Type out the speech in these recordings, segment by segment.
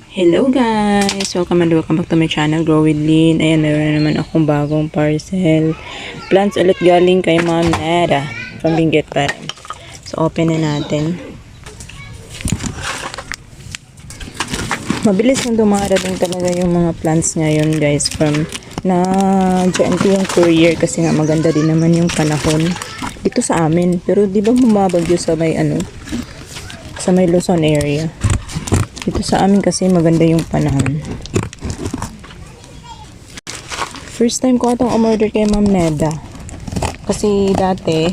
Hello guys! Welcome back to my channel, Grow with Lynn. Ayan, meron naman akong bagong parcel. Plants ulit galing kay Ma'am Neda from Benguet pa rin. So, open na natin. Mabilis yung dumarating talaga yung mga plants ngayon guys. From na GNT yung courier kasi nga maganda din naman yung panahon dito sa amin. Pero di ba bumabagyo sa may sa may Luzon area? Dito sa amin kasi maganda yung panahon. First time ko itong umorder kay Ma'am Neda. Kasi dati,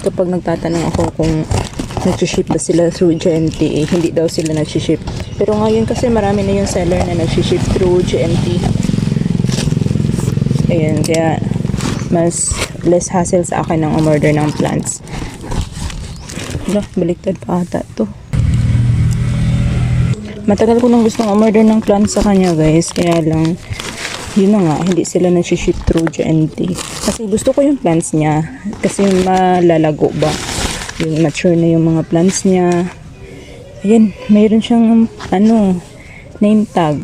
kapag nagtatanong ako kung nag-ship ba sila through GNT, hindi daw sila nag-ship. Pero ngayon kasi marami na yung seller na nag-ship through GNT. Ayan, kaya mas less hassle sa akin ng umorder ng plants. Baliktad pa ata to. Matagal ko nang gustong umorder ng plants sa kanya guys, kaya lang yun na nga, hindi sila nag-ship through GNT. Kasi gusto ko yung plants niya, kasi malalago ba, yung mature na yung mga plants niya. Ayan, mayroon siyang name tag,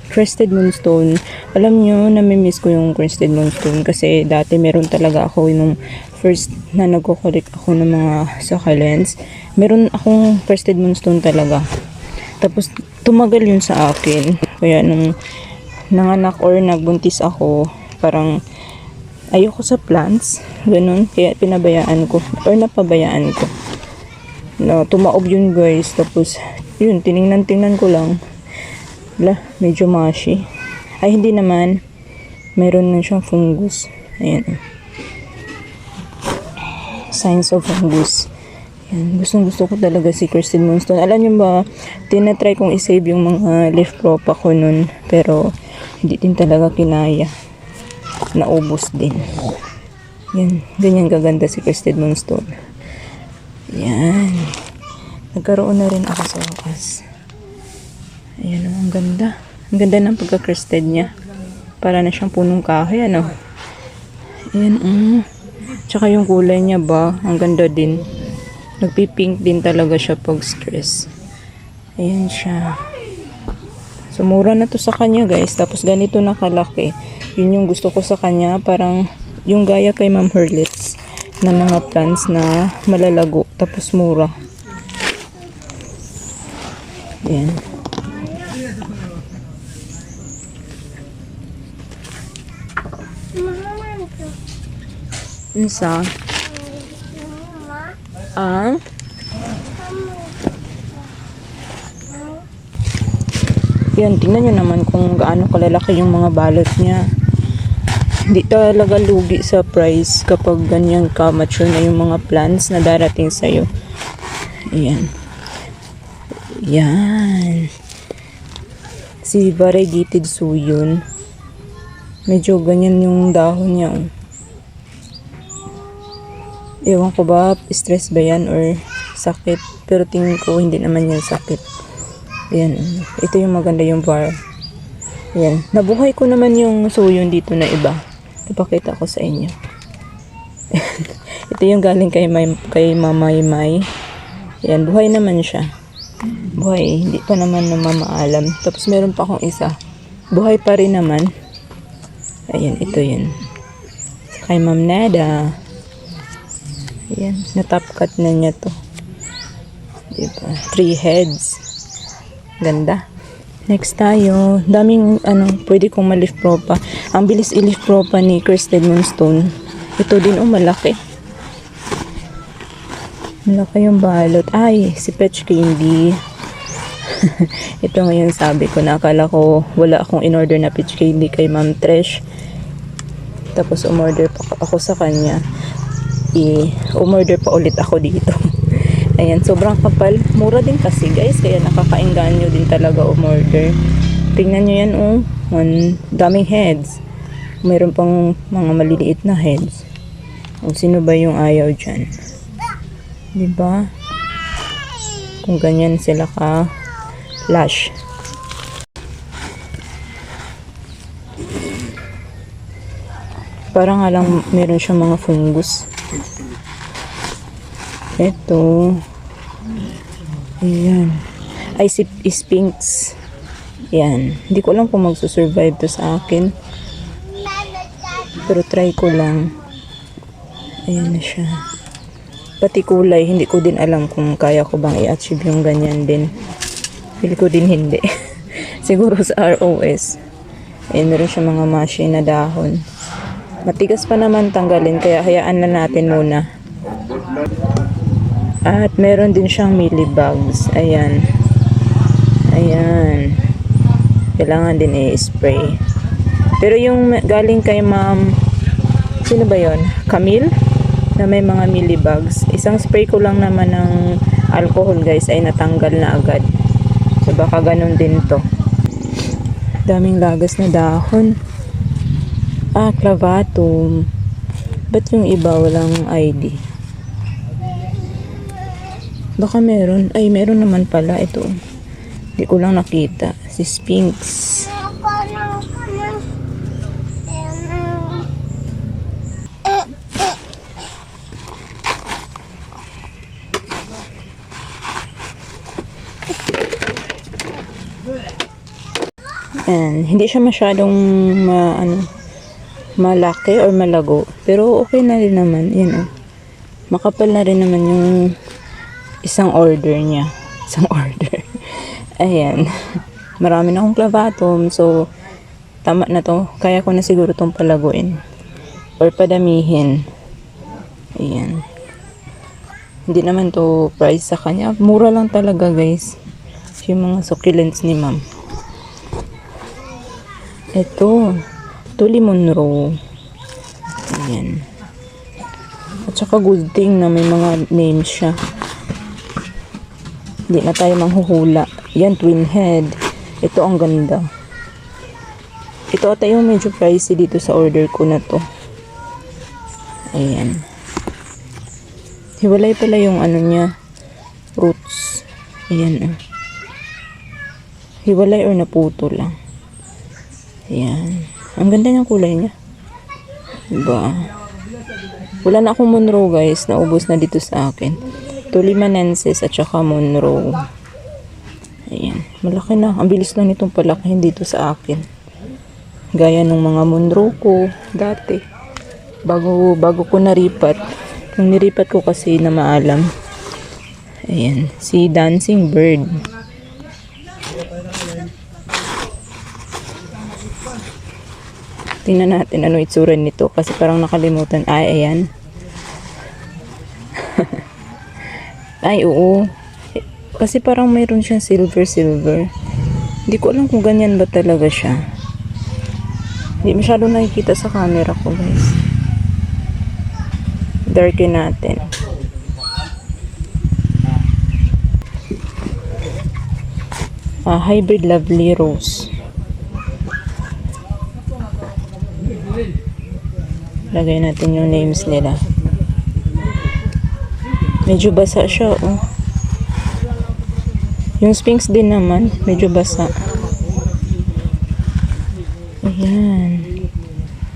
Crested Moonstone. Alam nyo, namimiss ko yung Crested Moonstone kasi dati meron talaga ako yung first na nagko-collect ako ng mga succulents. Meron akong Crested Moonstone talaga. Tapos tumagal yun sa akin. Kaya nung nanganak or nagbuntis ako, parang ayoko sa plants. Ganun. Kaya pinabayaan ko or napabayaan ko. Tumaob yun guys. Tapos yun, tiningnan ko lang. Medyo mushy. Ay, hindi naman. Meron na siyang fungus. Ayan. Signs of fungus. Ayan. Gusto ko talaga si Crested Moonstone. Alam niyo ba, tinatry kong isave yung mga leaf propa ko nun. Pero, hindi din talaga kinaya. Naubos din. Yan. Ganyan gaganda si Crested Moonstone. Yan. Nagkaroon na rin ako sa wakas. Ayan, ang ganda. Ang ganda ng pagka-crested niya. Para na siyang punong kahoy, ano. Ayan, Tsaka yung kulay niya ba, ang ganda din. Nagpipink din talaga siya pag stress. Ayan siya. So, mura na to sa kanya, guys. Tapos, ganito na kalaki. Yun yung gusto ko sa kanya. Parang, yung gaya kay Ma'am Hurlitz na mga plants na malalago. Tapos, mura. Ayan. Isa. Yan, tingnan nyo naman kung gaano kalalaki yung mga balot niya. Hindi talaga lugi sa price kapag ganyan ka mature na yung mga plants na darating sa'yo. Ayan. Yan. Si variegated suyon. Medyo ganyan yung dahon niya. Ewan ko ba, stress ba yan or sakit. Pero tingin ko hindi naman yan sakit. Ayan. Ito yung maganda yung var. Ayan. Nabuhay ko naman yung suyon dito na iba. Ipakita ko sa inyo. Ito yung galing kay Mama May. Ayan. Buhay naman siya. Buhay. Hindi pa naman namamaalam. Tapos meron pa akong isa. Buhay pa rin naman. Ayan. Ito yun. Kay Ma'am Neda. Ayan, na-top cut na niya to. Diba? 3 heads. Ganda. Next tayo. Daming, pwede kong ma-leaf propa. Ang bilis i-leaf propa ni Crested Moonstone. Ito din, malaki. Malaki yung balot. Ay, si Peach Candy. Ito ngayon sabi ko, nakala ko wala akong in-order na Peach Candy kay Ma'am Trish. Tapos umorder pa ako sa kanya. Umorder pa ulit ako dito. Ayan, sobrang kapal. Mura din kasi guys, kaya nakakainganyo din talaga umorder. Tingnan nyo yan, daming heads. Mayroon pang mga maliliit na heads. Sino ba yung ayaw dyan? Diba? Kung ganyan sila ka flash. Parang nga lang meron siyang mga fungus. Ito. Ayan. Ay, si Sphinx. Yan. Hindi ko alam kung magsusurvive to sa akin. Pero try ko lang. Ayan na siya. Pati kulay, hindi ko din alam kung kaya ko bang i-achieve yung ganyan din. Pili ko din hindi. Siguro sa ROS. Ayan, meron siya mga mashi na dahon. Matigas pa naman tanggalin, kaya hayaan na natin muna. At meron din siyang millibugs. Ayan. Ayan. Kailangan din i-spray. Pero yung galing kay ma'am, sino ba yon? Camille? Na may mga millibugs. Isang spray ko lang naman ng alcohol guys ay natanggal na agad. So baka ganun din to. Daming lagas na dahon. Clavatum. Ba't yung iba walang ID? Baka meron. Ay, meron naman pala ito. Hindi ko lang nakita. Si Sphinx. And hindi siya masyadong malaki or malago. Pero okay na rin naman. Yan, oh. Makapal na rin naman yung isang order niya. Isang order. Ayan. Marami na akong clavatum. So, tama na to. Kaya ko na siguro tong palaguin. Or padamihin. Ayan. Hindi naman to price sa kanya. Mura lang talaga guys. Yung mga succulents ni ma'am. Ito. Tuli Monroe. Ayan. At saka good thing na may mga names siya. Hindi na tayo manghuhula. Yan, twin head. Ito ang ganda. Ito ata yung medyo pricey dito sa order ko na to. Ayan. Hiwalay pala yung ano niya. Roots. Ayan. Hiwalay or naputo lang. Ayan. Ang ganda ng kulay niya. Diba? Wala na akong Monroe guys. Naubos na dito sa akin. Tulimanensis at saka Monroe. Ayan. Malaki na. Ang bilis lang nitong palakihin dito sa akin. Gaya ng mga Monroe ko dati. Bago ko naripat. Yung niripat ko kasi na maalam. Ayan. Si Dancing Bird. Tingnan natin ano itsura nito kasi parang nakalimutan. Ay, ayan. Ay, oo. Kasi parang mayroon siyang silver. Hindi ko alam kung ganyan ba talaga siya. Hindi masyado nakikita sa camera ko, guys. Darken natin. Hybrid Lovely Rose. Lagay natin yung names nila. Medyo basa siya, oh. Yung Sphinx din naman, medyo basa. Ayan.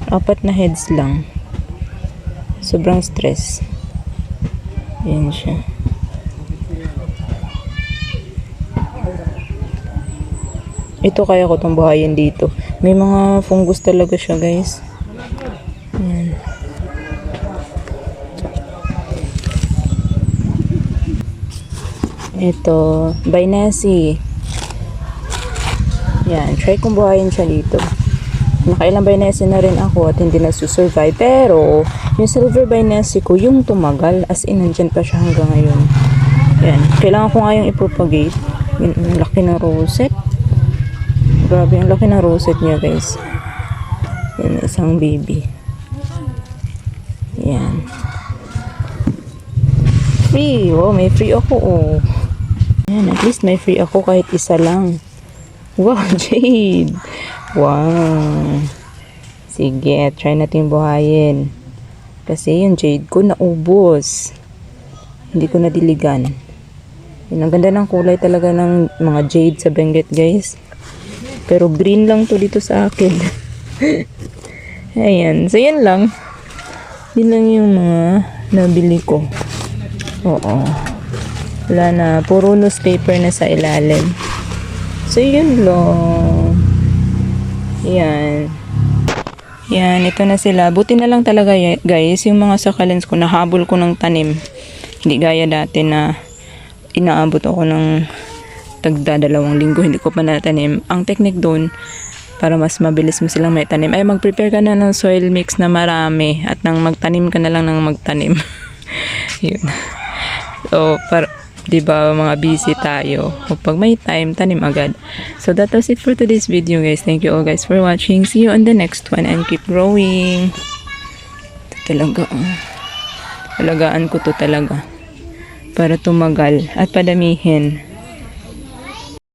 4 na heads lang. Sobrang stress. Ayan siya. Ito kaya ko itong buhayin dito. May mga fungus talaga siya, guys. Ayan. Ito, Bainesi. Yan, try kong buhayin siya dito. Nakailang Bainesi na rin ako at hindi na susurvive. Pero, yung silver Bainesi ko, yung tumagal. As in, nandyan pa siya hanggang ngayon. Yan, kailangan ko nga yung ipropagate. Yan, ang laki ng rosette. Grabe, ang laki ng rosette niya, guys. Yan, isang baby. Yan. Free. Oh, may free ako, oh. Yan, at least may free ako kahit isa lang. Wow, Jade. Wow. Sige, try natin buhayin. Kasi yung Jade ko naubos. Hindi ko nadiligan. Yan, ang ganda ng kulay talaga ng mga Jade sa Benguet, guys. Pero green lang to dito sa akin. Ayan. So, yan lang. Yun lang yung mga nabili ko. Oo. Wala na. Puro newspaper na sa ilalim. So, yun lang. Yan. Yan, ito na sila. Buti na lang talaga guys, yung mga succulents ko, nahabol ko ng tanim. Hindi gaya dati na inaabot ako ng tagda 2 linggo, hindi ko pa natanim. Ang technique doon, para mas mabilis mo silang may tanim, ay mag-prepare ka na ng soil mix na marami at nang magtanim ka na lang ng magtanim. Yun. So, di ba mga busy tayo. Kapag may time, tanim agad. So, that was it for today's video, guys. Thank you all, guys, for watching. See you on the next one and keep growing. Ito talaga. Alagaan ko to talaga. Para tumagal at padamihin.